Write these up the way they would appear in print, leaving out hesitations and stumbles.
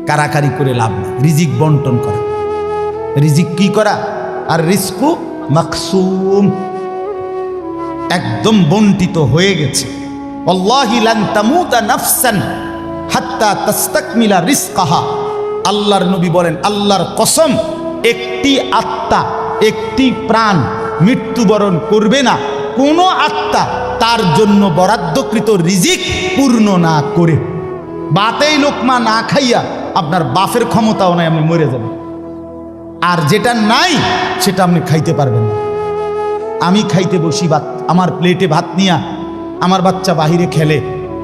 কারাকারি করে লাভ নেই, রিজিক বন্টন করা। রিজিক কি করা? আর রিজকু মাকসুম, একদম বন্টিত হয়ে গেছে। আল্লাহি লান তামুতা নাফসান হাত্তা তাস্তাকমিলা রিজকাহা। আল্লাহর নবী বলেন, আল্লাহর কসম, একটি আত্মা, একটি প্রাণ মৃত্যুবরণ করবে না কোন আত্মা তার জন্য বরাদ্দকৃত রিজিক পূর্ণ না করে। বাতেই লোকমা না খাইয়া আপনার বাফের ক্ষমতাও নাই, আপনি মরে যাবেন। আর যেটা নাই সেটা আপনি খাইতে পারবেন না। আমি খাইতে বসি ভাত, আমার প্লেটে ভাত নিয়া আমার বাচ্চা বাহিরে খেলে,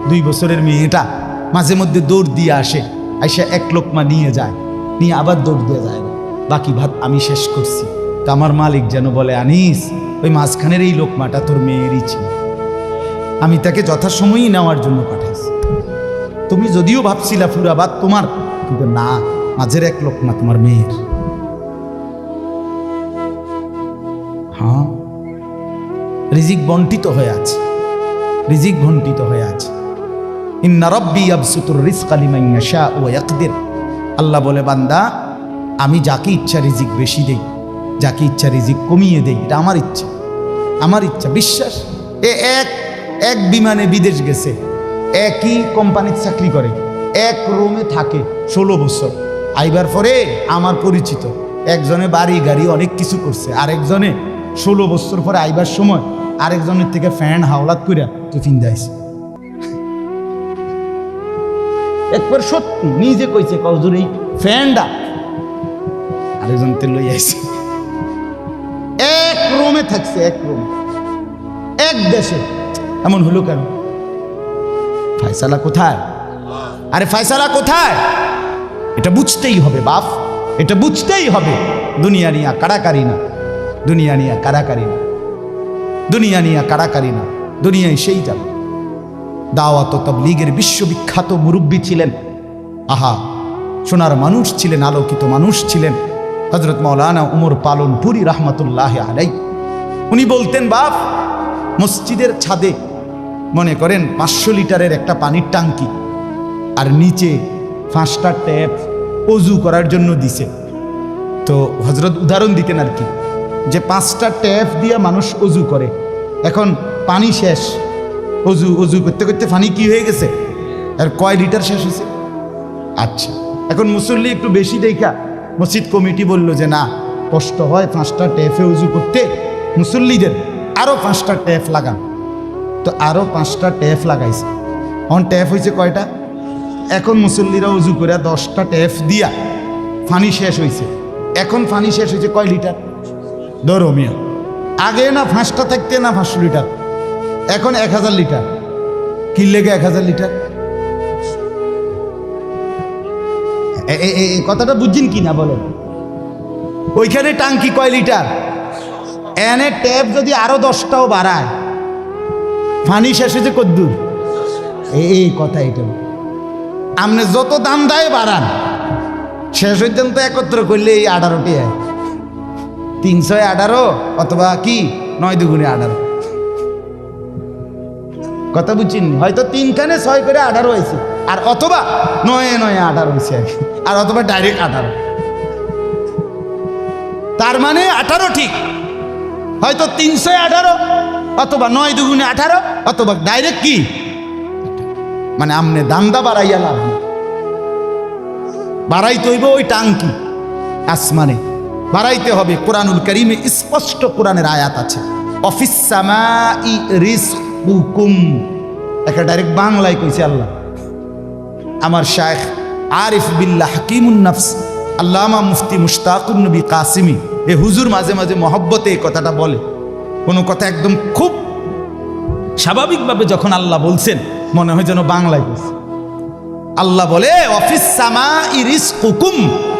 2 বছরের মেয়েটা মাঝে মধ্যে দৌড় দিয়ে আসে, আইসা 1 লোকমা নিয়ে যায়, নিয়ে আবার দৌড় দিয়ে যায়, বাকি ভাত আমি শেষ করছি। তা আমার মালিক যেন বলে, আনিস, ওই মাঝখানের এই লোকমাটা তোর মেয়েরই ছিল, আমি তাকে যথাসময়ই নেওয়ার জন্য পাঠাইছি। তুমি যদিও ভাবছিলা পুরা ভাত তোমার, কিন্তু না, মাঝের 1 লোকমা তোমার মেয়ের। হ্যাঁ, রিজিক বন্টিত হয়ে আছে, রিজিক বন্টিত হয়ে আছে। ইন্না রাব্বি ইয়াবসুতুর রিজকা লিমান ইয়াশা ওয়া ইয়াকদির। আল্লাহ বলে, বান্দা, আমি যাকে ইচ্ছা রিজিক বেশি দেই, যাকে ইচ্ছা রিজিক কমিয়ে দেই, এটা আমার ইচ্ছা, আমার ইচ্ছা। বিশ্বাস? এক বিমানে বিদেশ গেছে, একই কোম্পানির চাকরি করে, 1 রুমে থাকে 16 বছর। আইবার পরে আমার পরিচিত একজনে বাড়ি গাড়ি অনেক কিছু করছে, আরেকজনে 16 বছর পরে আইবার সময় আরেকজনের থেকে ফ্যান হাওলাত করিয়া টিফিন দেয়ছে। একবার সত্যি নিজে কইছে, কজুর এই ফ্যানটা আরেকজন তে লই আইছে। 1 রুমে থাকছে, 1 রুমে, 1 দেশে। এমন হলো কেন? ফায়সালা কোথায়? আরে ফায়সালা কোথায়? এটা বুঝতেই হবে বাপ, এটা বুঝতেই হবে। দুনিয়া নিয়া কারাকারি না, দুনিয়া নিয়া কারাকারি না, দুনিয়া নিয়া কারাকারি না, দুনিয়ায় সেই যাবে। দাওয়াত ও তাবলীগের বিশ্ববিখ্যাত মুরব্বী ছিলেন, আহা, সোনার মানুষ ছিলেন, আলোকিত মানুষ ছিলেন হযরত মাওলানা উমর পালনপুরি রাহমাতুল্লাহি আলাইহি। উনি বলতেন, বাপ, মসজিদের ছাদে মনে করেন 500 লিটারের একটা পানির ট্যাঙ্কি, আর নিচে 5টা ট্যাপ অজু করার জন্য দিছে। তো হযরত উদাহরণ দিতেন আর কি, যে 5টা ট্যাপ দিয়ে মানুষ অজু করে, এখন পানি শেষ, অজু করতে করতে পানি কি হয়ে গেছে, আর কয় লিটার শেষ হয়েছে। আচ্ছা, এখন মুসল্লি একটু বেশি দেখা মসজিদ কমিটি বলল যে না, কষ্ট হয় 5টা ট্যাপে অজু করতে, মুসল্লিদের আরো 5টা ট্যাপ লাগান। তো আরো 5টা ট্যাপ লাগাইছে। এখন ট্যাপ হয়েছে কয়টা? এখন মুসল্লিরা উজু করে 10টা ট্যাপ দিয়া পানি শেষ হয়েছে। এখন পানি শেষ হয়েছে কয় লিটার? ধরো মিয়া, আগে না 5টা থাকতে না 500 লিটার, এখন 1000 লিটার। কি লেগে 1000 লিটার? এই কথাটা বুঝছেন কি না বলেন? ওইখানে টাঙ্কি কয় লিটার, এনে ট্যাপ যদি আরো 10টাও বাড়ায়, পানি শেষ হয়েছে কদ্দুর? এই কথা, এটা আপনি যত দাম দেয় বাড়ান, শেষ পর্যন্ত একত্র করলে এই 18টি হয়, 318 অথবা কি 9 দুগুণে 18। কথা বুঝছেন? হয়তো 3 খানে 6 করে 18 হয়েছে, আর অথবা 9 9 18 হয়েছে, আর অথবা ডাইরেক্ট 18। তার মানে 18 ঠিক, হয়তো 318 অথবা 9 দুগুণে 18 অথবা ডাইরেক্ট কি, মানে আমনে দান্দা বাড়াইয়া লাভ নেই। বাড়াইতে হইব ওই টাঙ্কি আসমানে, বাড়াইতে হবে। কোরআনুল কারীমে স্পষ্ট কোরআনের আয়াত আছে, অফিস সামাই রিজকুকুম। একটা ডাইরেক্ট বাংলায় কইছে আল্লাহ। আমার শায়েখ আরিফ বিল্লাহ হাকিমুন নফস আল্লামা মুফতি মুশতাকুন নবী কাসিমি, এ হুজুর মাঝে মাঝে মহব্বতে এই কথাটা বলে। কোনো কথা একদম খুব স্বাভাবিকভাবে যখন আল্লাহ বলছেন, মনে হয় যেন বাংলায় বলছে। আল্লাহ বলে, অফিস সামাই রিজকুকুম,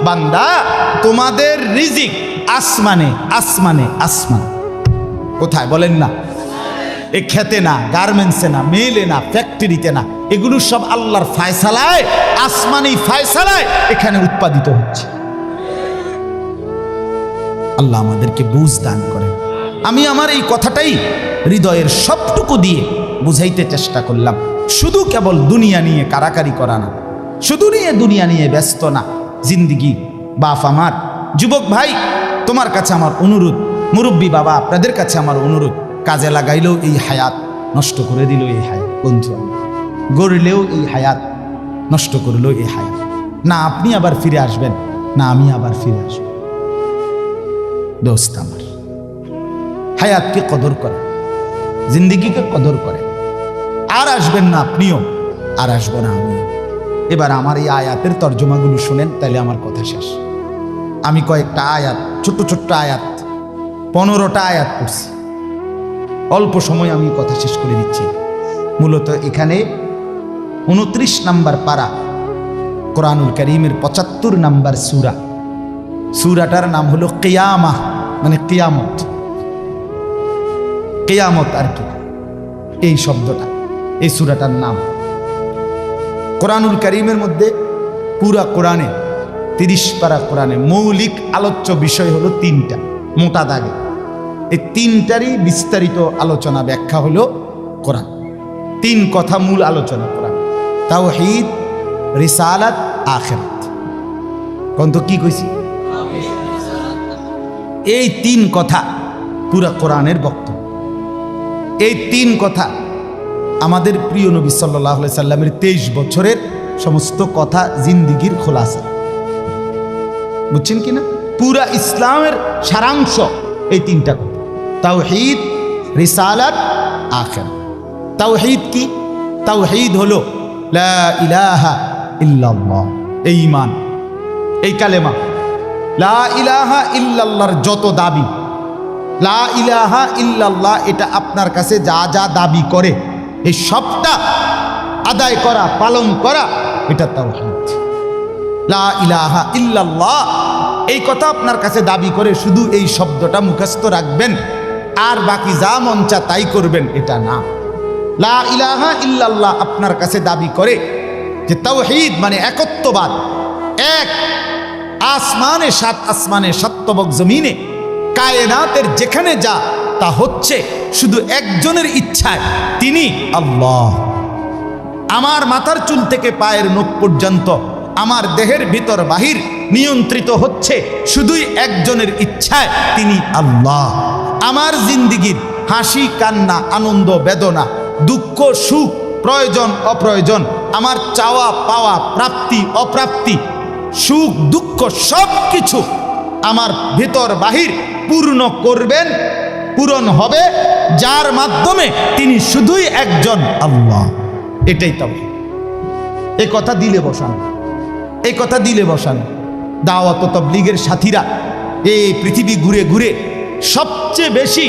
বান্দা, তোমাদের রিজিক আসমানে, আসমানে, আসমান। কোথায় বলেন না? এ খেতে না, গার্মেন্টসে না, মেলে না, ফ্যাক্টরিতে না, এগুলো সব আল্লাহর ফায়সালায়, আসমানি ফায়সালায় এখানে উৎপাদিত হচ্ছে। আল্লাহ আমাদেরকে বুঝ দান করেন। আমি আমার এই কথাটাই হৃদয়ের সবটুকু দিয়ে বুঝাইতে চেষ্টা করলাম। শুধু কেবল দুনিয়া নিয়ে কারাকারি করা না, শুধু নিয়ে দুনিয়া নিয়ে ব্যস্ত না, জিন্দিগি। বাপ আমার, যুবক ভাই, তোমার কাছে আমার অনুরোধ, মুরব্বী বাবা আপনাদের কাছে আমার অনুরোধ, কাজে লাগাইলেও এই হায়াত নষ্ট করে দিল এই হায়াত, বন্ধু গড়লেও এই হায়াত নষ্ট করলো এই হায়াত। না আপনি আবার ফিরে আসবেন, না আমি আবার ফিরে আসব। দোস্ত আমার, হায়াতকে কদর করে, জিন্দিগিকে কদর করে। আর আসবেন না আপনিও, আর আসবো না আমিও। এবার আমার এই আয়াতের তর্জমাগুলো শুনেন, তাইলে আমার কথা শেষ। আমি কয়েকটা আয়াত, ছোট্ট ছোট্ট আয়াত, 15টা আয়াত পড়ছি। অল্প সময় আমি কথা শেষ করে দিচ্ছি। মূলত এখানে 29 নম্বর পারা, কোরআনুল কারীমের 75 নম্বর সূরা। সূরাটার নাম হলো কিয়ামাহ, মানে কিয়ামত। কিয়ামত আর কি, এই শব্দটা, এই সূরাটার নাম। কোরআনুল কারীমের মধ্যে পুরা কোরআনে 30 পারা কোরআনে মৌলিক আলোচ্য বিষয় হলো 3টা, মোটা দাগে। এই 3টারই বিস্তারিত আলোচনা ব্যাখ্যা হলো কোরআন। 3 কথা মূল আলোচনা কোরআন: তাওহীদ, রিসালাত, আখিরাত। কোন তো কি কইছি? এই 3 কথা পুরা কোরআনের বক্তব্য। এই 3 কথা আমাদের প্রিয় নবী সাল্লাল্লাহু আলাইহি সাল্লামের 23 বছরের সমস্ত কথা, জিন্দিগির খোলাসা। বুঝছেন কিনা? পুরা ইসলামের সারাংশ এই 3টা কথা: তাওহীদ, রিসালাত, আখিরাত। তাওহীদ কি? তাওহীদ হলো লা ইলাহা ইল্লাল্লাহ, এই ঈমান, এই কালেমা। লা ইলাহা ইল্লাল্লাহর যত দাবি, লা ইলাহা ইল্লাল্লাহ এটা আপনার কাছে যা যা দাবি করে এই সবটা আদায় করা, পালন করা, এটা তাওহীদ। লা ইলাহা ইল্লাল্লাহ এই কথা আপনার কাছে দাবি করে শুধু এই শব্দটা মুখস্থ রাখবেন আর বাকি যা মন চা তাই করবেন, এটা না। লা ইলাহা ইল্লাল্লাহ আপনার কাছে দাবি করে যে তাওহীদ মানে একত্ববাদ। এক আসমানে, 7 আসমানে, 7 তবক জমিনে, কায়নাতের যেখানে যা তা হচ্ছে শুধু একজনের ইচ্ছায়, তিনি আল্লাহ। আমার মাথার চুল থেকে পায়ের নখ পর্যন্ত, আমার দেহের ভিতর বাহির নিয়ন্ত্রিত হচ্ছে শুধুই একজনের ইচ্ছায়, তিনি আল্লাহ। আমার জিন্দিগির হাসি কান্না, আনন্দ বেদনা, দুঃখ সুখ, প্রয়োজন অপ্রয়োজন, আমার চাওয়া পাওয়া, প্রাপ্তি অপ্রাপ্তি, সুখ দুঃখ সব কিছু আমার ভিতর বাহির পূর্ণ করবেন, পূরণ হবে যার মাধ্যমে, তিনি শুধুই একজন আল্লাহ। এটাই তাওহীদ। এই কথা দিলে বসান, এই কথা দিলে বসান। দাওয়াত ও তাবলীগের সাথীরা এই পৃথিবী ঘুরে ঘুরে সবচেয়ে বেশি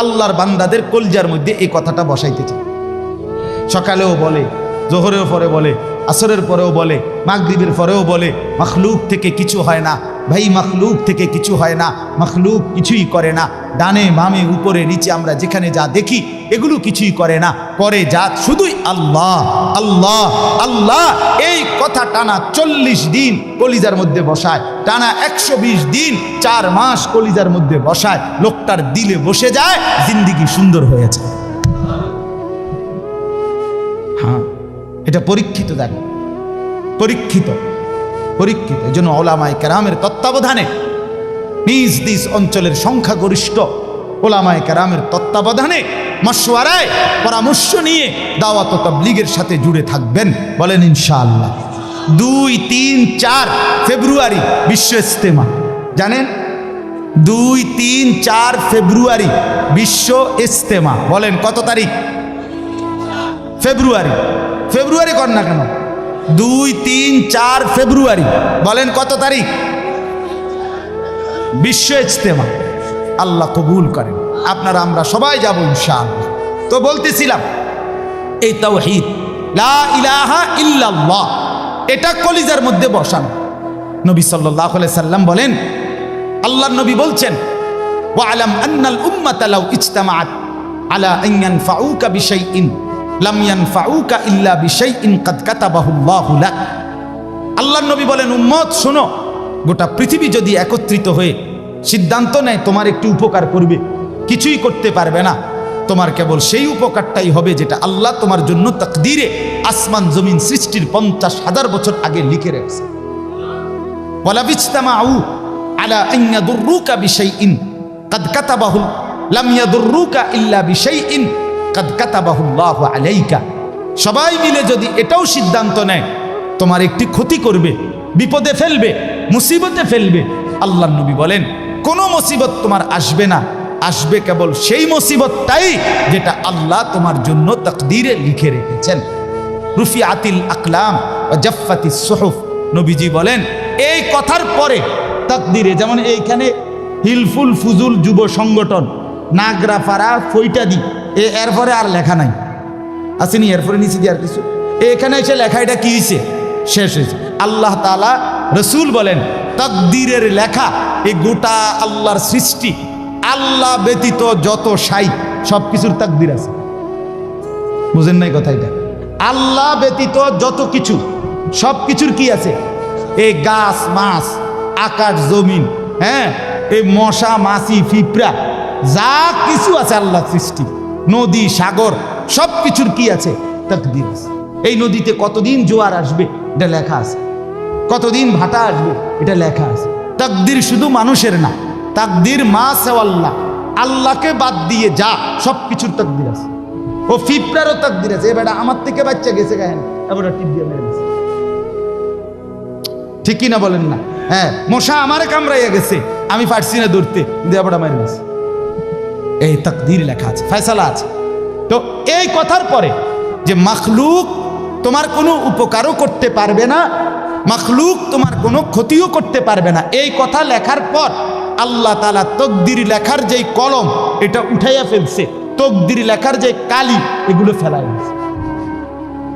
আল্লাহর বান্দাদের কলজার মধ্যে এই কথাটা বসাইতে চায়। সকালেও বলে, জোহরের পরে বলে, আসরের পরেও বলে, মাগরিবের পরেও বলে, মাখলুক থেকে কিছু হয় না। ভাই, মাখলুক থেকে কিছু হয় না, মাখলুক কিছুই করে না। ডানে বামে উপরে নিচে আমরা যেখানে যা দেখি এগুলো কিছুই করে না, করে যা শুধুই আল্লাহ আল্লাহ আল্লাহ। এই কথা টানা 40 দিন কলিজার মধ্যে বসায়, টানা 120 দিন 4 মাস কলিজার মধ্যে বসায়, লোকটার দিলে বসে যায়, জিন্দিগি সুন্দর হয়েছে। হ্যাঁ, এটা পরীক্ষিত, দেখো পরীক্ষিত পরীক্ষিত। এই জন্য ওলামায়ে কেরামের তত্ত্বাবধানে, নিজ নিজ অঞ্চলের সংখ্যাগরিষ্ঠ ওলামায়ে কেরামের তত্ত্বাবধানে, মশওয়ারায়, পরামর্শ নিয়ে দাওয়াত ও তাবলীগের সাথে জুড়ে থাকবেন। বলেন ইনশাআল্লাহ। 2, 3, 4 ফেব্রুয়ারি বিশ্ব ইজতেমা। জানেন? 2, 3, 4 ফেব্রুয়ারি বিশ্ব ইজতেমা। বলেন কত তারিখ? ফেব্রুয়ারি। ফেব্রুয়ারি কর না কেন? 2, 3, 4 ফেব্রুয়ারি। বলেন কত তারিখ? বিশ্ব ইজতেমা। আল্লাহ কবুল করেন। আপনারা আমরা সবাই যাব ইনশাআল্লাহ। তো বলতেছিলাম, এই তাওহীদ লা ইলাহা ইল্লাল্লাহ এটা কলিজার মধ্যে বসানো। নবী সাল্লাল্লাহু আলাইহি সাল্লাম বলেন, আল্লাহর নবী বলছেন, ওয়ালাম আন্নাল উম্মাতা লাউ ইজতামাআত আলা আন ইয়ানফাউকা বিশাইইন লাম ইয়ানফাউকা ইল্লা বিশাইইন কাদ কাতাবাহুল্লাহু লাক। আল্লাহর নবী বলেন, উম্মত শোনো, গোটা পৃথিবী যদি একত্রিত হয়ে সিদ্ধান্ত নেয় তোমার একটু উপকার করবে, কিছুই করতে পারবে না, তোমার কেবল সেই উপকারটাই হবে যেটা আল্লাহ তোমার জন্য তাকদীরে আসমান জমিন সৃষ্টির 50,000 বছর আগে লিখে রেখেছে। ওয়ালা বিজতামাউ আলা আন ইয়াদুররুকা বিশাইইন কাদ কাতাবাহু লাম ইয়াদুররুকা ইল্লা বিশাইইন কাদ কাতাবাহু আল্লাহু আলাইকা। সবাই মিলে যদি এটাও সিদ্ধান্ত নেয় তোমার একটি ক্ষতি করবে, বিপদে ফেলবে, মুসিবতে ফেলবে, আল্লাহর নবী বলেন কোনো মুসিবত তোমার আসবে না, আসবে কেবল সেই মুসিবতটাই যেটা আল্লাহ তোমার জন্য তাকদীরে লিখে রেখেছেন। রুফিআতিল আকলাম ওয়া জাফফাতিস সুহুফ। নবীজি বলেন এই কথার পরে তাকদীরে, যেমন এইখানে হিলফুল ফুজুল যুব সংগঠন নাগরাপাড়া ফৈটাদি, এরপরে আর লেখা নাই, আসেনি এরপরে নিচে দিয়ে আর কিছু, এখানে এসে লেখা এটা কি হয়েছে, শেষ হয়েছে। আল্লাহ তাআলা রসুল বলেন তাকদীরের লেখা এই গোটা আল্লাহর সৃষ্টি, আল্লাহ ব্যতীত যত সাই সব কিছুর তাকদীর আছে। বুঝেন নাই কথা? এটা আল্লাহ ব্যতীত যত কিছু সব কিছুর কি আছে? এই গাছ মাছ, আকাশ জমিন, হ্যাঁ, এই মশা মাছি পিঁপড়া যা কিছু আছে আল্লাহ সৃষ্টি, নদী সাগর সব কিছুর কি আছে? তাকদীর আছে। এই নদীতে কতদিন জোয়ার আসবে এটা লেখা আছে, কতদিন ভাটা আসবে এটা লেখা আছে। তাকদীর শুধু মানুষের না, তাকদীর মা সেওয়াল্লাহ, আল্লাহকে বাদ দিয়ে যা সব কিছুর তাকদীর আছে। ও পিঁপড়ারও তাকদীর আছে। এবার আমার থেকে বাচ্চা গেছে গায়েন, এবার টিপ দিয়ে মেরে গেছে, ঠিক কিনা বলেন না? হ্যাঁ, মশা আমারে কামড়াইয়া গেছে, আমি পারছি না ধরতে, এবার মেরে গেছে। এই তাকদীর লেখা আছে, ফয়সালা আছে। তো এই কথার পরে যে মাখলুক তোমার কোনো উপকারও করতে পারবে না, মাখলুক তোমার কোনো ক্ষতিও করতে পারবে না, এই কথা লেখার পর আল্লাহ তাআলা তকদির লেখার যেই কলম এটা উঠাইয়া ফেলছে, তকদির লেখার যে কালি এগুলো ফেলাই গেছে,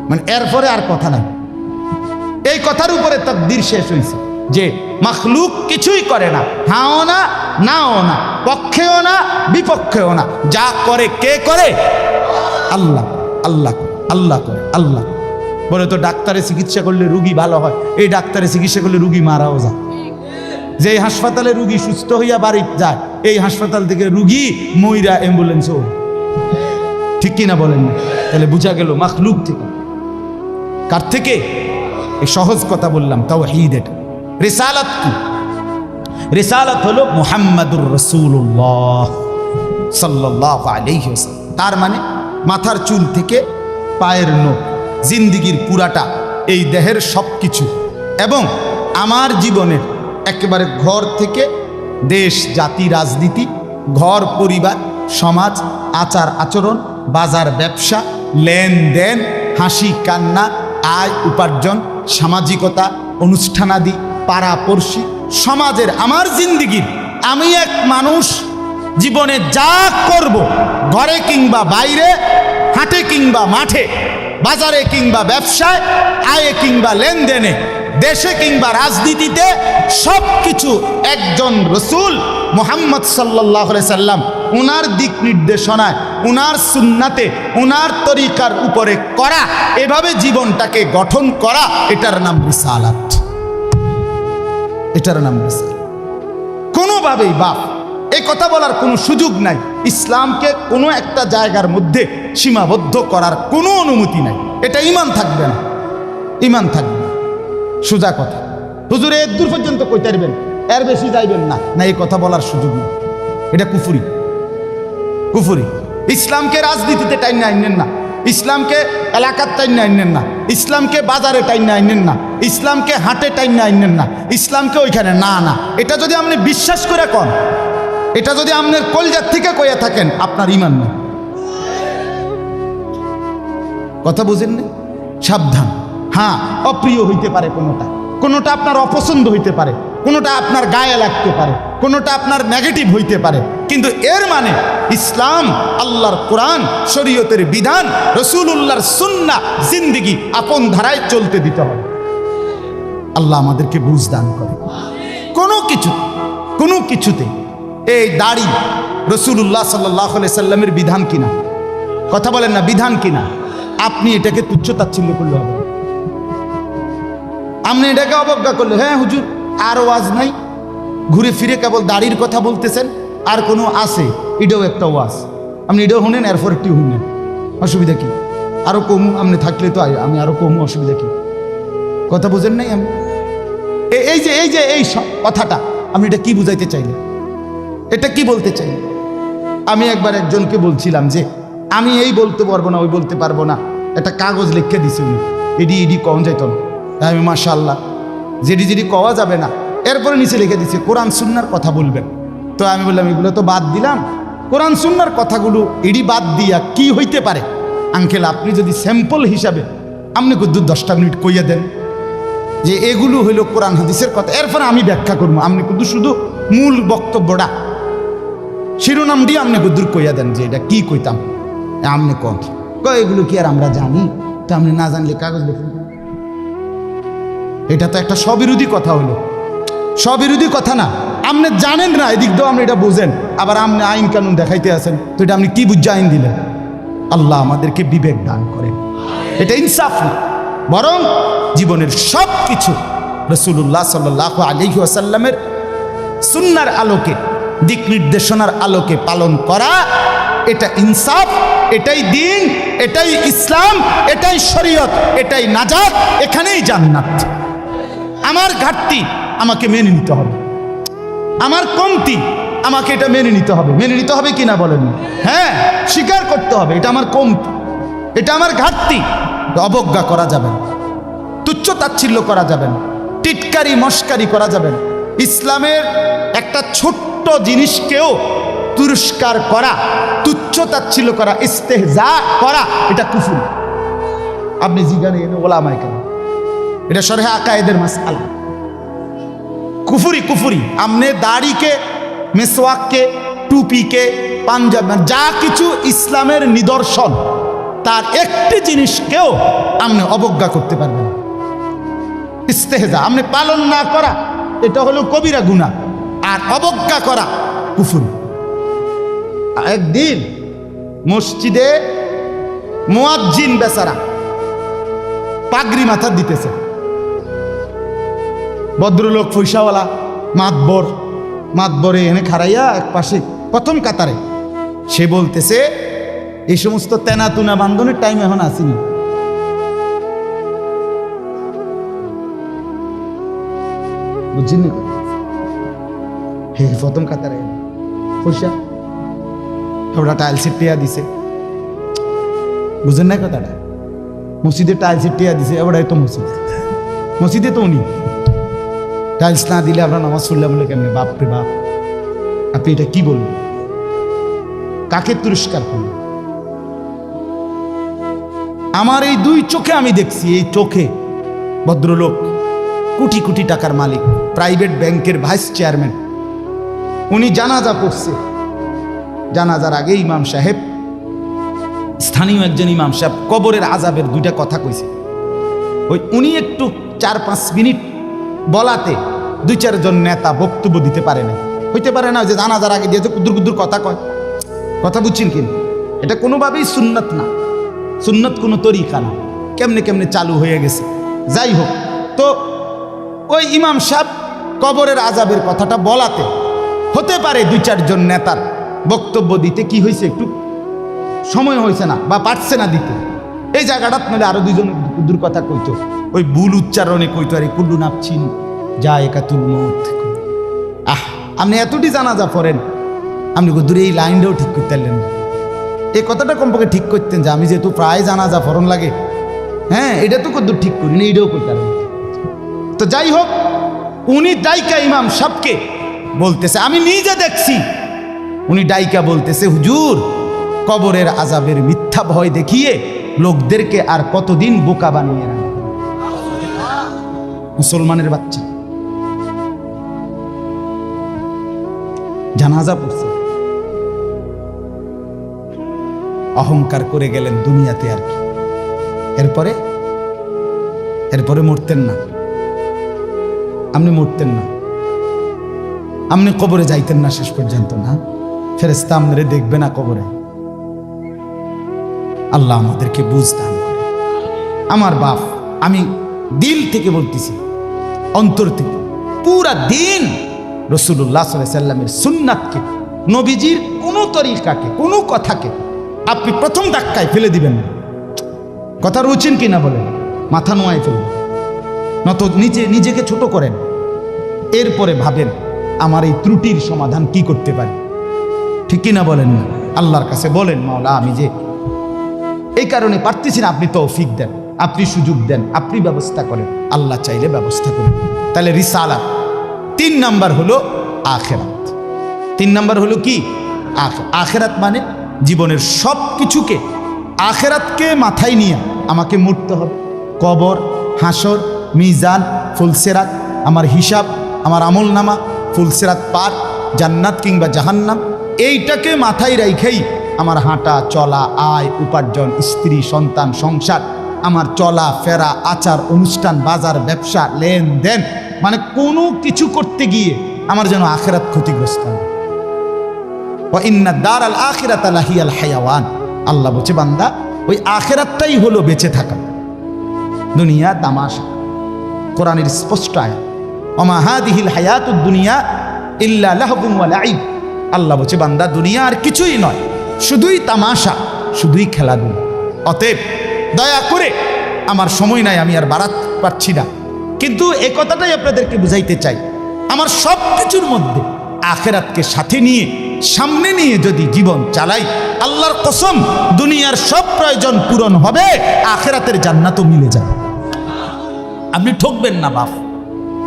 মানে এরপরে আর কথা নাই। এই কথার উপরে তকদির শেষ হয়েছে যে মাখলুক কিছুই করে না, হাও না নাও না, পক্ষেও না বিপক্ষেও না, যা করে কে করে? আল্লাহ। আল্লাহ আল্লাহ করে, আল্লাহ। বলে তো ডাক্তারে চিকিৎসা করলে রুগী ভালো হয়, এই ডাক্তারে চিকিৎসা করলে রুগী মারাও যায়। যে হাসপাতালে রুগী সুস্থ হইয়া বাড়ি যায়, এই হাসপাতাল থেকে রুগী মইরা অ্যাম্বুলেন্সও, ঠিক কিনা বলেন না? তাহলে বুঝা গেল মাখলুক থেকে। কার থেকে? এই সহজ কথা বললাম, তাওহীদ। এটা রিসালাত কি? রিসালাত হলো মুহাম্মাদুর রাসূলুল্লাহ সাল্লাল্লাহু আলাইহি ওয়াসাল্লাম। তার মানে মাথার চুল থেকে পায়ের নখ, জিন্দিগির পুরাটা, এই দেহের সব কিছু, এবং আমার জীবনের একেবারে ঘর থেকে দেশ জাতি রাজনীতি, ঘর পরিবার সমাজ, আচার আচরণ, বাজার ব্যবসা, লেনদেন, হাসি কান্না, আয় উপার্জন, সামাজিকতা, অনুষ্ঠানাদি, পাড়াপড়শি, সমাজের আমার জিন্দিগির, আমি এক মানুষ জীবনে যা করব, ঘরে কিংবা বাইরে, হাটে কিংবা মাঠে, বাজারে কিংবা ব্যবসায়, আয়ে কিংবা লেনদেনে, দেশে কিংবা রাজনীতিতে, সব কিছু একজন রসূল মুহাম্মদ সাল্লাল্লাহু আলাইহি সাল্লাম উনার দিক নির্দেশনায়, উনার সুন্নাতে, উনার তরিকার উপরে করা, এভাবে জীবনটাকে গঠন করা, এটার নাম রিসালাত। এটার নাম রিসালাত। কোনোভাবেই বাপ এই কথা বলার কোনো সুযোগ নাই। ইসলামকে কোনো একটা জায়গার মধ্যে সীমাবদ্ধ করার কোনো অনুমতি নাই। এটা ঈমান থাকবে না, ঈমান থাকবে না। সোজা কথা। হুজুর এর দূর পর্যন্ত কইতে পারবেন, এর বেশি যাইবেন না, না, এই কথা বলার সুযোগ নেই। এটা কুফরি, কুফরি। ইসলামকে রাজনীতিতে টাইনে আইনেন না, ইসলামকে এলাকার টাইনে আইনেন না, ইসলামকে বাজারে টাইনে আইনেন না, ইসলামকে হাটে টাইনে আইনেন না, ইসলামকে ওইখানে না না। এটা যদি আপনি বিশ্বাস করে কন, এটা যদি আপনার কলজার থেকে কইয়া থাকেন, আপনার ঈমান নেই। কথা বুঝেন না? সাবধান। হ্যাঁ, অপ্রিয় হইতে পারে কোনোটা, কোনোটা আপনার অপছন্দ হইতে পারে, কোনোটা আপনার গায়ে লাগতে পারে, কোনোটা আপনার নেগেটিভ হইতে পারে, কিন্তু এর মানে ইসলাম, আল্লাহর কোরআন, শরীয়তের বিধান, রাসূলুল্লাহর সুন্নাহ, জিন্দেগি আপন ধারায় চলতে দিতে হবে। আল্লাহ আমাদেরকে বুঝ দান করে। কোনো কিছুতে এই দাড়ি রাসূলুল্লাহ সাল্লাল্লাহু আলাইহি সাল্লামের বিধান কিনা? কথা বলেন না, বিধান কিনা? আপনি এটাকে তুচ্ছ তাচ্ছিল্য করলে হবে, আপনি এটাকে অবজ্ঞা করলে, হ্যাঁ হুজুর আর ওয়াজ নাই, ঘুরে ফিরে কেবল দাড়ির কথা বলতেছেন, আর কোনো আছে, এটাও একটা ওয়াজ। আপনি এটাও শুনেন, এরপর একটু শুনেন, অসুবিধা কি? আরো কম আপনি থাকলে তো আমি আরো কম, অসুবিধা কি? কথা বুঝেন নাই? আমি এই কথাটা আমি এটা কি বুঝাইতে চাইলে, এটা কি বলতে চাই? আমি একবার একজনকে বলছিলাম যে আমি এই বলতে পারবো না, ওই বলতে পারবো না, একটা কাগজ লিখে দিছে উনি, এডি কম যাইত না। আমি মাশাআল্লাহ, যেডি কওয়া যাবে না, এরপরে নিচে লিখে দিছে কোরআন সুন্নাহর কথা বলবেন। তো আমি বললাম এগুলো তো বাদ দিলাম, কোরআন সুন্নাহর কথাগুলো এডি বাদ দিয়া কি হইতে পারে? আঙ্কেল আপনি যদি স্যাম্পল হিসাবে আপনি কিন্তু 10টা মিনিট কইয়া দেন যে এগুলো হইল কোরআন হাদিসের কথা, এরপরে আমি ব্যাখ্যা করবো। আপনি কিন্তু শুধু মূল বক্তব্যটা শিরোনাম দিয়ে আপনি গুদ্দুর কইয়া দেন যে এটা কি কইতাম, আপনি কন এগুলো কি আর আমরা জানি? তো আপনি না জানলে কাগজ লিখুন। এটা তো একটা স্ববিরোধী কথা হলো, স্ববিরোধী কথা না। আপনি জানেন না, এদিক দিয়েও আপনি এটা বুঝেন, আবার আপনি আইন কানুন দেখাইতে আছেন, তো এটা আপনি কি বুঝে আইন দিলেন? আল্লাহ আমাদেরকে বিবেক দান করেন। এটা ইনসাফ না, বরং জীবনের সব কিছু রাসূলুল্লাহ সাল্লাল্লাহু আলাইহি ওয়াসাল্লামের সুন্নাহর আলোকে, দিক নির্দেশনার আলোকে পালন করা, এটা ইনসাফ, এটাই দ্বীন, এটাই ইসলাম, এটাই শরীয়ত, এটাই নাজাত, এখানেই জান্নাত। আমার ঘাটতি আমাকে মেনে নিতে হবে, আমার কমতি আমাকে এটা মেনে নিতে হবে। মেনে নিতে হবে কিনা বলেন? হ্যাঁ, স্বীকার করতে হবে এটা আমার কমতি, এটা আমার ঘাটতি। অবজ্ঞা করা যাবে না, তুচ্ছ তাচ্ছিল্য করা যাবে না, টিটকারি মস্কারি করা যাবে না। ইসলামের একটা ছোট্ট জিনিসকেও তুরস্কার করা, তুচ্ছ তাচ্ছিল্য করা, ইস্তেহজা করা, এটা কুফর। আপনি জিজ্ঞাসা করেন ওলামায়ে কেরাম, এটা শরহে আকায়েদের মাসআলা, কুফরি। আমনে দাড়িকে, মেসওয়াককে, টুপিকে, পাঞ্জাব, যা কিছু ইসলামের নিদর্শন, তার একটি জিনিসকেও আপনি অবজ্ঞা করতে পারবেন না। ইস্তেহজা আপনি পালন না করা, এটা হলো কবিরা গুনাহ, আর অবজ্ঞা করা কুফর। একদিন মসজিদে মুয়াজ্জিন বেচারা পাগড়ি মাথা দিতেছে, ভদ্রলোক পয়সাওয়ালা মাতবরে এনে খাড়াইয়া এক পাশে প্রথম কাতারে, সে বলতেছে এই সমস্ত তেনাতুনা বান্ধনের টাইম এখন আসেনি। বুঝছেন? হে প্রথম কাতারে পয়সা ওরা টাইলসের টিয়া দিছে, বুঝেন না কথাটা? মসজিদে টাইলসের টিয়া দিছে, ওরাই তো মসজিদে তো উনি টাইলস না দিলে আমরা নামাজ পড়লাম বলে কেমনি? বাপরে বাপ, আপনি এটা কি বলবেন? কাকে তুরস্কার করলেন? আমার এই দুই চোখে আমি দেখছি, এই চোখে ভদ্রলোক কোটি কোটি টাকার মালিক, প্রাইভেট ব্যাংকের ভাইস চেয়ারম্যান, উনি জানাজা পড়ছে। জানাজার আগে ইমাম সাহেব, স্থানীয় একজন ইমাম সাহেব কবরের আযাবের দুইটা কথা কইছে। ওই উনি একটু 4-5 মিনিট বলাতে 2-4 জন নেতা বক্তব্য দিতে পারে না। হইতে পারে না যে জানাজার আগে দিয়ে কুদুর কথা কয়, কথা বুঝছেন কি? এটা কোনোভাবেই সুন্নত না, সুন্নত কোনো তরিকা না, কেমনে চালু হয়ে গেছে। যাই হোক, তো ওই ইমাম সাহেব কবরের আযাবের কথাটা বলাতে হতে পারে 2-4 জন নেতার বক্তব্য দিতে কি হয়েছে, একটু সময় হয়েছে না বা পারছে না দিতে। এই জায়গাটা নইলে আরো 2 জন দূর কথা কইতো, ওই ভুল উচ্চারণে কইতো, আরে কুল্লু নাফসিন যায়কাতুল মউত। আপনি এতটি জানাজা পড়েন, আপনি দূরে এই লাইনটাও ঠিক করতে পারলেন না। এই কথাটা কমপক্ষে ঠিক করতেন যে আমি যেহেতু প্রায় জানাজা ফরন লাগে, হ্যাঁ এটা তো কদ্দূর ঠিক করি না, এইটাও করতে পারেন। তো যাই হোক, উনি ডাইকা ইমাম সাহেবকে বলতেছে, আমি নিজে দেখছি, উনি ডাইকা বলতেছে, হুজুর কবরের আযাবের মিথ্যা ভয় দেখিয়ে লোকদেরকে আর কতদিন বোকা বানিয়ে রাখবে? মুসলমানের বাচ্চা জানাজা পড়ছে, অহংকার করে গেলেন দুনিয়াতে, আর কি এরপরে মরতেন না, আপনি মরতেন না, আপনি কবরে যাইতেন না শেষ পর্যন্ত, না ফেরেশতা আপনারে দেখবে না কবরে। আল্লাহ আমাদেরকে বুঝ দান করে। আমার বাপ, আমি দিল থেকে বলতেছি, অন্তর থেকে, পুরা দিন রাসূলুল্লাহ সাল্লাল্লাহু আলাইহি ওয়াসাল্লামের সুন্নাতকে নবীজির কোনো তরিকাকে, কোনো কথাকে আপনি প্রথম ধাক্কায় ফেলে দিবেন না। কথা রুচেন কিনা বলেন, মাথা নোয়ায় ফেলবেন, নত নিজেকে ছোট করেন, এরপরে ভাবেন আমার এই ত্রুটির সমাধান কি করতে পারি। ঠিক কিনা বলেন না? আল্লাহর কাছে বলেন, মাওলা আমি যে এই কারণে পারতেছি না, আপনি তৌফিক দেন, আপনি সুযোগ দেন, আপনি ব্যবস্থা করেন। আল্লাহ চাইলে ব্যবস্থা করেন। তাহলে রিসালাত। 3 নাম্বার হলো আখিরাত। 3 নাম্বার হলো কি? আখিরাত মানে জীবনের সব কিছুকে, আখিরাতকে মাথায় নিয়ে আমাকে মরতে হবে। কবর, হাসর, মিজান, ফুলসেরাত, আমার হিসাব, আমার আমল নামা, ফুলসেরাত পার, জান্নাত কিংবা জাহান্নাম, এইটাকে মাথায় রেখেই আমার হাঁটা চলা, আয় উপার্জন, স্ত্রী সন্তান, সংসার, আমার চলা ফেরা, আচার অনুষ্ঠান, বাজার ব্যবসা, লেনদেন, মানে কোনো কিছু করতে গিয়ে আমার যেন আখিরাত ক্ষতিগ্রস্ত হয়। ওয়া ইন্না দারাল আখিরাতা লাহিয়াল হায়াওয়ান। আল্লাহ বলছে বান্দা ওই আখিরাতটাই হলো বেঁচে থাকা। দুনিয়া তামাশা। কোরআনের স্পষ্ট আয়াত, ওমা হাদিহিল হায়াতুদ দুনিয়া ইল্লা লাহবুন ওয়া লাইব। আল্লাহ বলছে বান্দা দুনিয়া আর কিছুই নয়, শুধুই তামাশা, শুধুই খেলাধুলা। অতএব দয়া করে, আমার সময় নাই, আমি আর বাড়াতে পারছি না, কিন্তু এই কথাটাই আপনাদেরকে বুঝাইতে চাই, আমার সব কিছুর মধ্যে আখিরাতকে সাথে নিয়ে, সামনে নিয়ে যদি জীবন চালাই, আল্লাহর কসম দুনিয়ার সব প্রয়োজন পূরণ হবে, আখিরাতের জান্নাতও মিলে যাবে। আপনি ঠকবেন না বাপ।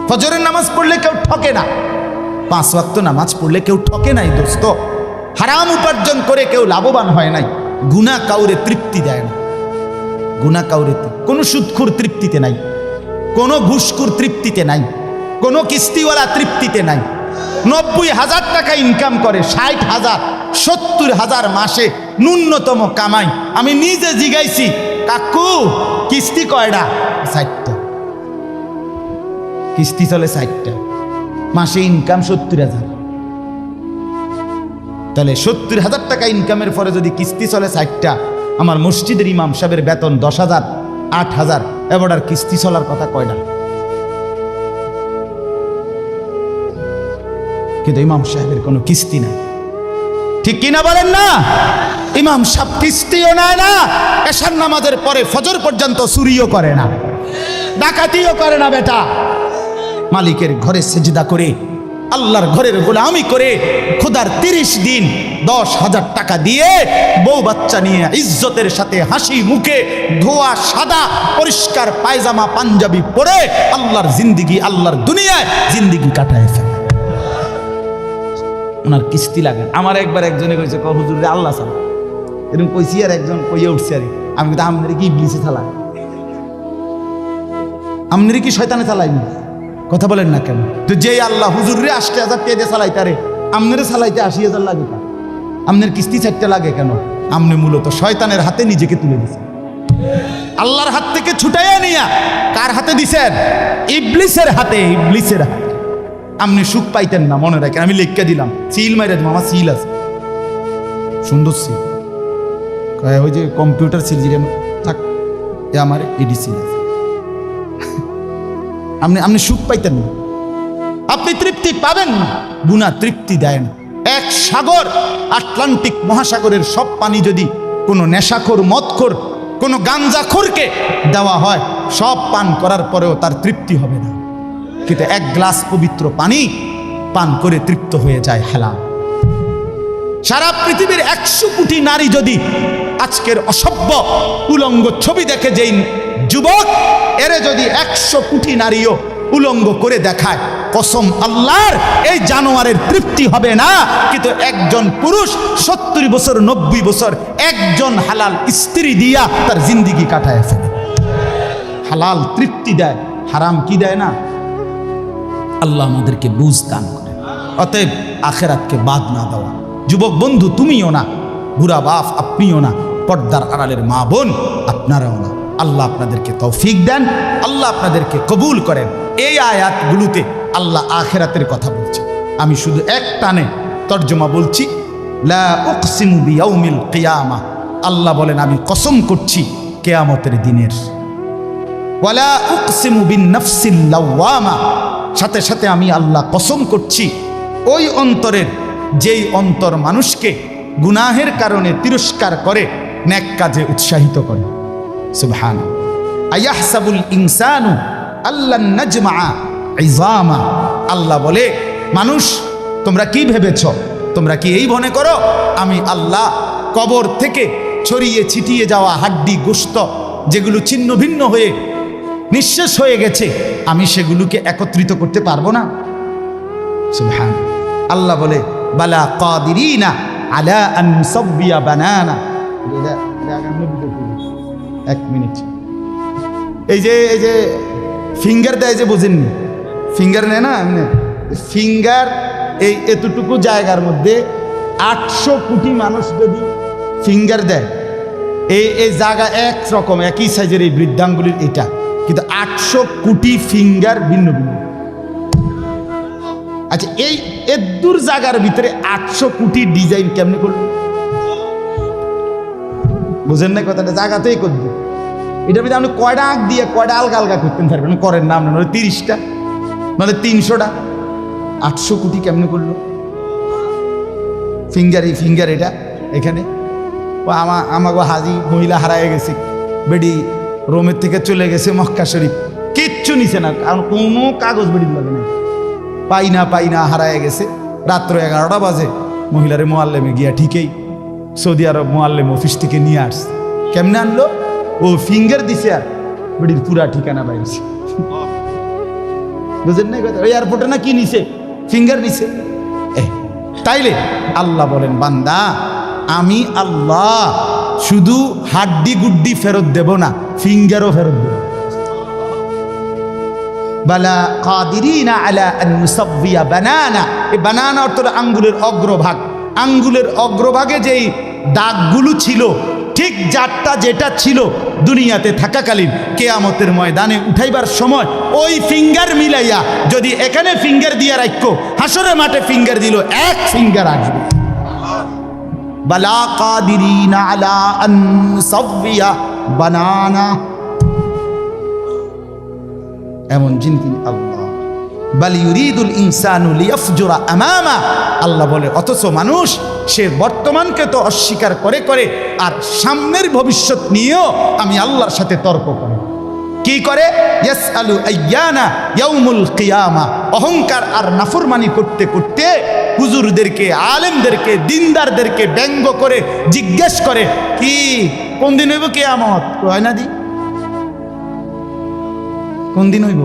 ফজরের নামাজ পড়লে কেউ ঠকে না, 5 ওয়াক্ত নামাজ পড়লে কেউ ঠকে নাই দোস্ত। হারাম উপার্জন করে কেউ লাভবান হয় নাই। গুনাহ কাউরে তৃপ্তি দেয় না, গুনাহ কাউরে, কোনো সুদখোর তৃপ্তিতে নাই, কোনো ঘুষখোর তৃপ্তিতে নাই, কোনো কিস্তিওয়ালা তৃপ্তিতে নাই। 90,000 টাকা ইনকাম করে, 60,000, 70,000 মাসে ন্যূনতম কামাই। আমি নিজে জিগাইছি, কাকু কিস্তি কয়টা? 60টা। কিস্তি চলে 60টা, মাসে ইনকাম 70,000। তাহলে 70,000 টাকা ইনকামের পরে যদি কিস্তি চলে 60টা, আমার মসজিদের ইমাম সাহেবের বেতন 10,000, 8,000, এবার আর কিস্তি চলার কথা কয়টা? কিন্তু ইমাম সাহেবের কোনো কিস্তি নাই। ঠিক কিনা বলেন না? ইমাম সাহেব কিস্তিও নেয় না, এশার নামাজের পরে ফজর পর্যন্ত চুরিও করে না, ডাকাতিও করে না। বেটা মালিকের ঘরে সেজদা করে, আল্লাহর ঘরের গোলামি করে, খোদার 30 দিন 10,000 টাকা দিয়ে বউ বাচ্চা নিয়ে ইজ্জতের সাথে হাসি মুখে, ধোয়া সাদা পরিষ্কার পায়জামা পাঞ্জাবি পরে আল্লাহর জিন্দিগি, আল্লাহর দুনিয়ায় জিন্দিগি কাটায় ফেলে। ওনার কিস্তি লাগে। আমার একবার একজনে কইছে, হুজুর রে আল্লাহ চালা, এরকম কইছি, আর একজন কইয়ে উঠছে, আর আমি কিন্তু আমনেরে কি ইবলিসে চালায়, আমনেরে কি শয়তানে চালাইনি? কথা বলেন না কেন? তো যে আল্লাহ হুজুর রে 80,000 টাকা দিয়ে চালাইতে, আরে আমনেরে চালাইতে 80,000 লাগে কেন? আমনের কিস্তি 4টা লাগে কেন? আমনে মূলত শয়তানের হাতে নিজেকে তুলে দিছেন। আল্লাহর হাত থেকে ছুটাইয়া নিয়া কার হাতে দিছেন? ইবলিসের হাতে, ইবলিসের হাতে। আপনি সুখ পাইতেন না, মনে রাখেন। আমি লিখকে দিলাম, সিল মাইরে দেবো, আমার সিল আছে, সুন্দর সিল, ওই যে কম্পিউটার সিল যেটা থাক, আমার এডি সিল আছে। আপনি সুখ পাইতেন না, আপনি তৃপ্তি পাবেন না। গুনাহ তৃপ্তি দেয় না। এক সাগর, আটলান্টিক মহাসাগরের সব পানি যদি কোনো নেশাখোর, মদখোর, কোনো গাঞ্জাখোরকে দেওয়া হয়, সব পান করার পরেও তার তৃপ্তি হবে না। কিন্তু 1 গ্লাস পবিত্র পানি পান করে তৃপ্ত হয়ে যায় হালাল। সারা পৃথিবীর 100 কোটি নারী যদি আজকের অসভ্য উলঙ্গ ছবি দেখে, যেই যুবক এরে যদি 100 কোটি নারীও উলঙ্গ করে দেখায়, কসম আল্লাহর, এই জানোয়ারের তৃপ্তি হবে না। কিন্তু একজন পুরুষ 70 বছর 90 বছর একজন হালাল স্ত্রী দিয়া তার জিন্দিগি কাটায় ফেলে। হালাল তৃপ্তি দেয়, হারাম কি দেয় না? আল্লাহ আমাদেরকে বুঝ দান করে। অতএব আখিরাতকে বাদ না দেওয়া। যুবক বন্ধু তুমিও না, বুড়া বাপ আপনিও না, পর্দার আড়ালের মা বোন আপনারাও না। আল্লাহ আপনাদেরকে তৌফিক দেন, আল্লাহ আপনাদেরকে কবুল করেন। এই আয়াতগুলোতে আল্লাহ আখিরাতের কথা বলছে। আমি শুধু এক টানে তর্জমা বলছি, লা উকসিমু বিয়াউমিল কিয়ামা। আল্লাহ বলেন আমি কসম করছি কিয়ামতের দিনের। ওয়ালা উকসিমু বিন-নাফসিল লাওয়ামা। সাথে সাথে আমি আল্লাহ কসম করছি ওই অন্তরের যেই অন্তর মানুষকে গুনাহের কারণে তিরস্কার করে নেক কাজে উৎসাহিত করে। সুবহান। আয়াহসাবুল ইনসানু আল্লান নাজমা ইজামা, আল্লাহ বলে মানুষ তোমরা কি ভেবেছ, তোমরা কি এই মনে করো আমি আল্লাহ কবর থেকে ছড়িয়ে ছিটিয়ে যাওয়া হাড্ডি গোশত যেগুলো ছিন্ন ভিন্ন হয়ে নিঃশেষ হয়ে গেছে আমি সেগুলোকে একত্রিত করতে পারবো না? সুবহান। আল্লাহ বলে বালা কাদিরিনা আলা আন নুসাব্বিয়া বানানা। এক মিনিট, এই যে ফিঙ্গার দেয় যে বোঝেননি, ফিঙ্গার নেয় না এমনি ফিঙ্গার, এই এতটুকু জায়গার মধ্যে 800 কোটি মানুষ যদি ফিঙ্গার দেয়, এই জায়গা একরকম একই সাইজের এই বৃদ্ধাঙ্গুলির এটা, কিন্তু 800 কোটি ফিঙ্গার ভিন্ন ভিন্ন। আচ্ছা এই এদুর জায়গার ভিতরে 800 কোটি ডিজাইন কেমনি করলো? বুঝেন না কথাটা? জায়গাতেই করবে। এটার ভিতরে আপনি কয়টা আঁক দিয়ে কয়টা আলগা আলগা করতেন পারবেন, করেন না আপনার 30টা নাহলে 300টা। 800 কোটি কেমনি করলো? ফিঙ্গার এটা এখানে আমাকে হাজি মহিলা হারায় গেছে, বেডি রোমের থেকে চলে গেছে মক্কা শরীফ, কিচ্ছু নিছে না, কারণ কোনো কাগজ বেডি লাগে না, পাই না হারায় গেছে। রাত্র 11টা বাজে মহিলারে মোয়াল্লেমে গিয়া ঠিকই সৌদি আরব মোয়াল্লেম অফিস থেকে নিয়ে আসছে। কেমনে আনলো? ও ফিঙ্গার দিছে আর বেডির পুরা ঠিকানা বাইরেছে। বুঝেন না? ওই এয়ারপোর্টে না কি নিছে, ফিঙ্গার নিছে। তাইলে আল্লাহ বলেন বান্দা আমি আল্লাহ শুধু হাড্ডি গুড্ডি ফেরত দেব না, ফিঙ্গারও ফেরত দেব। বালা কাদিরিনা আলা আন নুসাব্বিয়া বানানা। এই বানানা অর্থ আঙ্গুলের অগ্রভাগ। আঙ্গুলের অগ্রভাগে যেই দাগগুলো ছিল, ঠিক যারটা যেটা ছিল দুনিয়াতে থাকাকালীন, কেয়ামতের ময়দানে উঠাইবার সময় ওই ফিঙ্গার মিলাইয়া যদি এখানে ফিঙ্গার দিয়া রাখো, হাসরের মাঠে ফিঙ্গার দিল, এক ফিঙ্গার আসবে। বালা কাদিরিনা আলা আন নুসাব্বিয়া বানানা, এমন যিনি তিনি আল্লাহ। বাল ইউরিদুল ইনসানু লিয়াফজুরা আমামা, আল্লাহ বলে অথচ মানুষ সে বর্তমানকে তো অস্বীকার করে করে আর সামনের ভবিষ্যৎ নিয়েও আমি আল্লাহর সাথে তর্ক করে। কি করে? ইয়াসআলু আইয়ানা ইয়াউমুল কিয়ামা। অহংকার আর নাফরমানি করতে করতে হুজুরদেরকে, আলেমদেরকে, দিনদারদেরকে ব্যঙ্গ করে জিজ্ঞেস করে কি কোন দিন হইব কিয়ামত? হয় না দি কোন দিন হইব?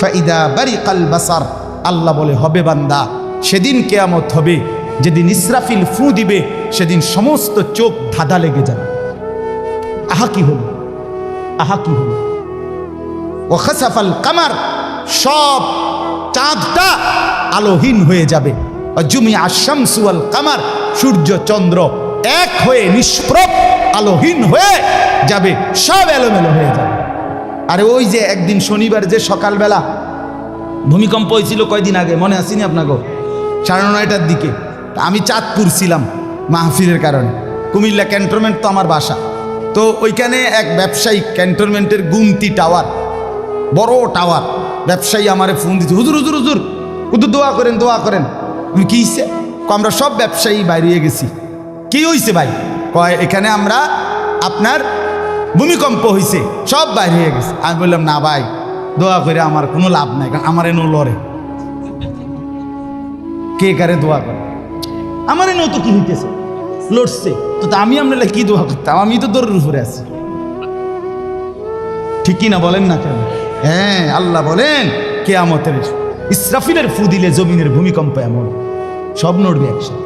ফাইদা বারিকাল বাসার, আল্লাহ বলে হবে বান্দা সেদিন কিয়ামত হবে যেদিন ইসরাফিল ফু দিবে, সেদিন সমস্ত চোখ ধাঁধা লেগে যাবে। আহা কি হলো, আহা কি হলো। ওয়া খাসাফাল কামার, সব চাঁদটা আলোহীন হয়ে যাবে। ওয়া জুমিআ আশ-শামসু ওয়াল কামার, সূর্য চন্দ্র এক হয়ে নিষ্প্রভ আলোহীন হয়ে যাবে, সব এলোমেলো হয়ে যাবে। আরে ওই যে একদিন শনিবার যে সকালবেলা ভূমিকম্প হয়েছিল কয়দিন আগে, মনে আসেনি আপনাকে? 9:30টার দিকে আমি চাঁদপুর ছিলাম মাহফিলের কারণে। কুমিল্লা ক্যান্টনমেন্ট তো আমার বাসা, তো ওইখানে এক ব্যবসায়ী ক্যান্টনমেন্টের গুমতি টাওয়ার, বড় টাওয়ার, ব্যবসায়ী আমারে ফোন দিচ্ছে, হুজুর হুজুর হুজুর হুজুর দোয়া করেন দোয়া করেন। কি হয়েছে? আমরা সব ব্যবসায়ী বাইরে গেছি। কি হয়েছে ভাই? কয় এখানে আমরা আপনার ভূমিকম্প হয়েছে, সব বাইরে হয়ে গেছে। আমি বললাম না ভাই, দোয়া করে আমার কোনো লাভ নাই, কারণ আমার এনো লড়ে, কে কারে দোয়া করে, আমার এনো তো কি হইতেছে, লড়ছে তো আমি আপনার কি দোয়া করতাম? আমি তো দৌড়ের উপরে আছি, ঠিক কি না বলেন না কেন? হ্যাঁ, আল্লাহ বলেন কিয়ামতের ইসরাফিলের ফু দিলে জমিনের ভূমিকম্প এমন সব নড়বে একসাথে।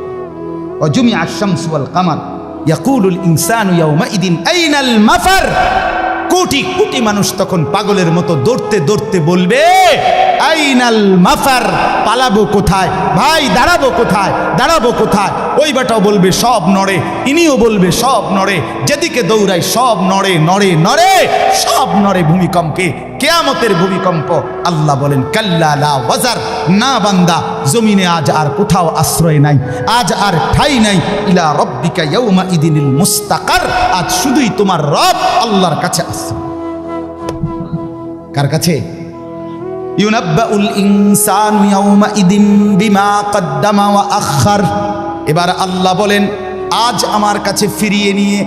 অজুমি আশ-শামসু ওয়াল কামার ইয়াকুলুল ইনসানু ইয়াউমাইদিন আইনাল মাফার। কোটি কোটি মানুষ তখন পাগলের মতো দৌড়তে দৌড়তে বলবে আইনাল মাফার, পালাবো কোথায় ভাই, দাঁড়াবো কোথায়, দাঁড়াবো কোথায়? ওই বেটাও বলবে সব নড়ে, ইনিও বলবে সব নড়ে, যেদিকে দৌড়াই সব নড়ে নড়ে নড়ে, সব নড়ে ভূমিকম্পে, কিয়ামতের ভূমিকম্প। আল্লাহ বলেন কাল্লা লা ওয়াজার, না বান্দা জমিনে আজ আর কোথাও আশ্রয় নাই, আজ আর ঠাই নাই। ইলা রব্বিকা ইয়াউমা ইদিনিল মুস্তাকার, আজ শুধুই তোমার রব আল্লাহর কাছে আছে। কার কাছে? ইউনাব্বাউল ইনসানু ইয়াউমাইদিন বিমা কদ্দামা ওয়া আখার। এবার আল্লাহ বলেন, আজ আমার কাছে ফিরিয়ে নিয়ে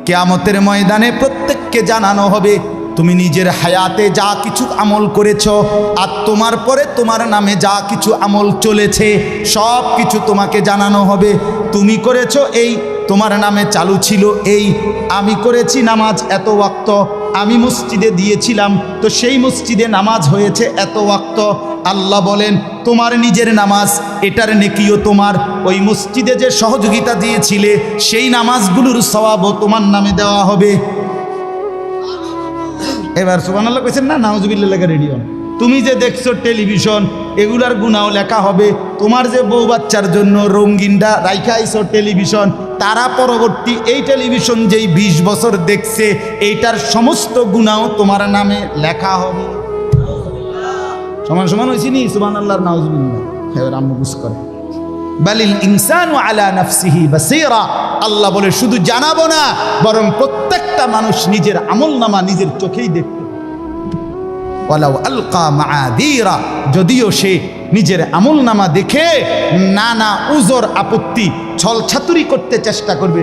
কিয়ামতের ময়দানে প্রত্যেককে জানানো হবে তুমি নিজের হায়াতে যা কিছু আমল করেছো আর তোমার পরে তোমার নামে যা কিছু আমল চলেছে সব কিছু তোমাকে জানানো হবে। তুমি করেছো এই, তোমার নামে চালু ছিল এই, আমি করেছি নামাজ এত ওয়াক্ত, আমি মসজিদে দিয়েছিলাম তো সেই মসজিদে নামাজ হয়েছে এত ওয়াক্ত। আল্লাহ বলেন তোমার নিজের নামাজ এটার নেকিও তোমার, ওই মসজিদে যে সহযোগিতা দিয়েছিলে সেই নামাজগুলোর সওয়াবও তোমার নামে দেওয়া হবে। এবার সুবহানাল্লাহ কইছেন না, নাউজুবিল্লাহ লেখা রেডি হন। তুমি যে দেখছো টেলিভিশন এগুলার গুনাও লেখা হবে। তোমার যে বউ বাচ্চার জন্য রঙিনটা রাইখা আইছো টেলিভিশন, তারা পরবর্তী এই টেলিভিশন যেই 20 বছর দেখছে এইটার সমস্ত গুনাও তোমার নামে লেখা হবে। সমান সমান হয়েছি নি? সুবহানাল্লাহ নাউজুবিল্লাহ। এবার আম্মু বুঝ করে বালিল ইনসানু আলা নাফসিহি বাসীরা। আল্লাহ বলে শুধু জানাবো না, বরং প্রত্যেকটা মানুষ নিজের আমলনামা নিজের চোখেই দেখতে। ওয়ালাউ আলকা মাআযীরা, যদিও সে নিজের আমলনামা দেখে নানা উজর আপত্তি ছলছাতুরি করতে চেষ্টা করবে,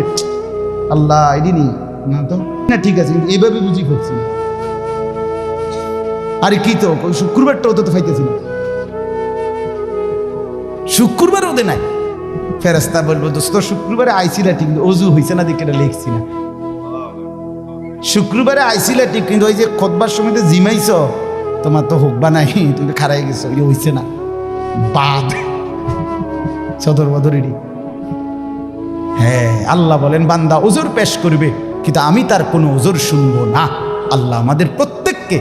আল্লাহ এদিনই না তো না, ঠিক আছে কিন্তু এইভাবে বুঝি ফেলছি, আরে কি তো শুক্রবারটাও তো পাইতেছি না, শুক্রবার ওদের নাই। ফেরেশতা বলবো দোস্ত শুক্রবারে আইছিলা ঠিক, অজু হয়েছে না দেখে লিখছি না। শুক্রবারে আইছিলা ঠিক, কিন্তু ওই যে খুতবার সময় জিমাইছ, তোমার তো হোক বা নাই, তুমি তো খারাই গেছো, এটা হয়েছে না। বাদ সদর বদরেরই। হ্যাঁ, আল্লাহ বলেন বান্দা ওজোর পেশ করবে, কিন্তু আমি তার কোনো ওজোর শুনবো না। আল্লাহ আমাদের প্রত্যেককে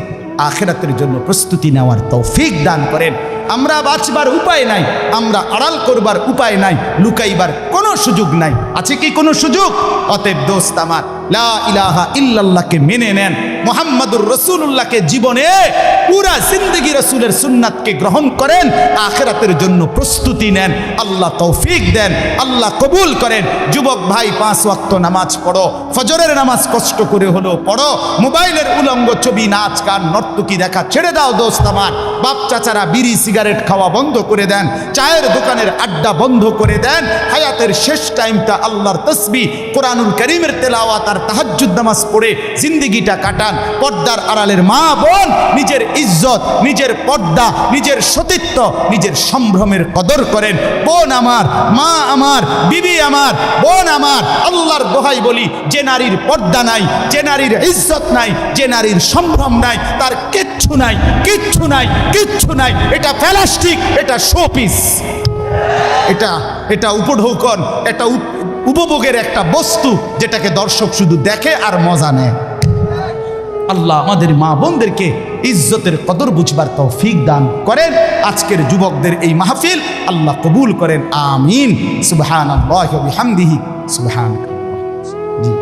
আখিরাতের জন্য প্রস্তুতি নেওয়ার তৌফিক দান করেন। আমরা বাঁচবার উপায় নাই, আমরা আড়াল করবার উপায় নাই, লুকাইবার কোনো সুযোগ নাই। আছে কি কোনো সুযোগ? অতএব দোস্ত আমার, লা ইলাহা ইল্লাল্লাহকে মেনে নেন, মুহাম্মাদুর রাসূলুল্লাহকে জীবনে পুরা জিন্দেগি রাসূলের সুন্নাতকে গ্রহণ করেন, আখিরাতের জন্য প্রস্তুতি নেন। আল্লাহ তৌফিক দেন, আল্লাহ কবুল করেন। যুবক ভাই 5 ওয়াক্ত নামাজ পড়ো, ফজরের নামাজ কষ্ট করে হলেও পড়ো। মোবাইলের উলঙ্গ ছবি, নাচ গান, নর্তকী দেখা ছেড়ে দাও দোস্ত আমার। বাপ চাচারা বিড়ি সিগারেট খাওয়া বন্ধ করে দেন, চায়ের দোকানের আড্ডা বন্ধ করে দেন। হায়াতের শেষ টাইমটা আল্লাহর তাসবিহ, কোরআনুল কারীমের তেলাওয়াত আর তাহাজ্জুদ নামাজ পড়ে জিন্দেগিটা কাটান। পর্দার আড়ালের মা বোন নিজের ইজ্জত, নিজের পর্দা, নিজের সতীত্ব, নিজের সম্ভ্রমের কদর করেন। বোন আমার, মা আমার, বিবি আমার, বোন আমার, আল্লাহর দোহাই বলি, যে নারীর পর্দা নাই, যে নারীর ইজ্জত নাই, যে নারীর সম্ভ্রম নাই, তার কিচ্ছু নাই, কিচ্ছু নাই, কিচ্ছু নাই। এটা প্লাস্টিক, এটা শোপিস, এটা উপঢৌকন, এটা উপভোগের একটা বস্তু, যেটাকে দর্শক শুধু দেখে আর মজা নেয়। আল্লাহ আমাদের মা বোনদেরকে ইজ্জতের কদর বুঝবার তৌফিক দান করেন। আজকের যুবকদের এই মাহফিল আল্লাহ কবুল করেন, আমিন। সুবহানাল্লাহি ওয়া বিহামদিহি, সুবহানাল্লাহ। জি।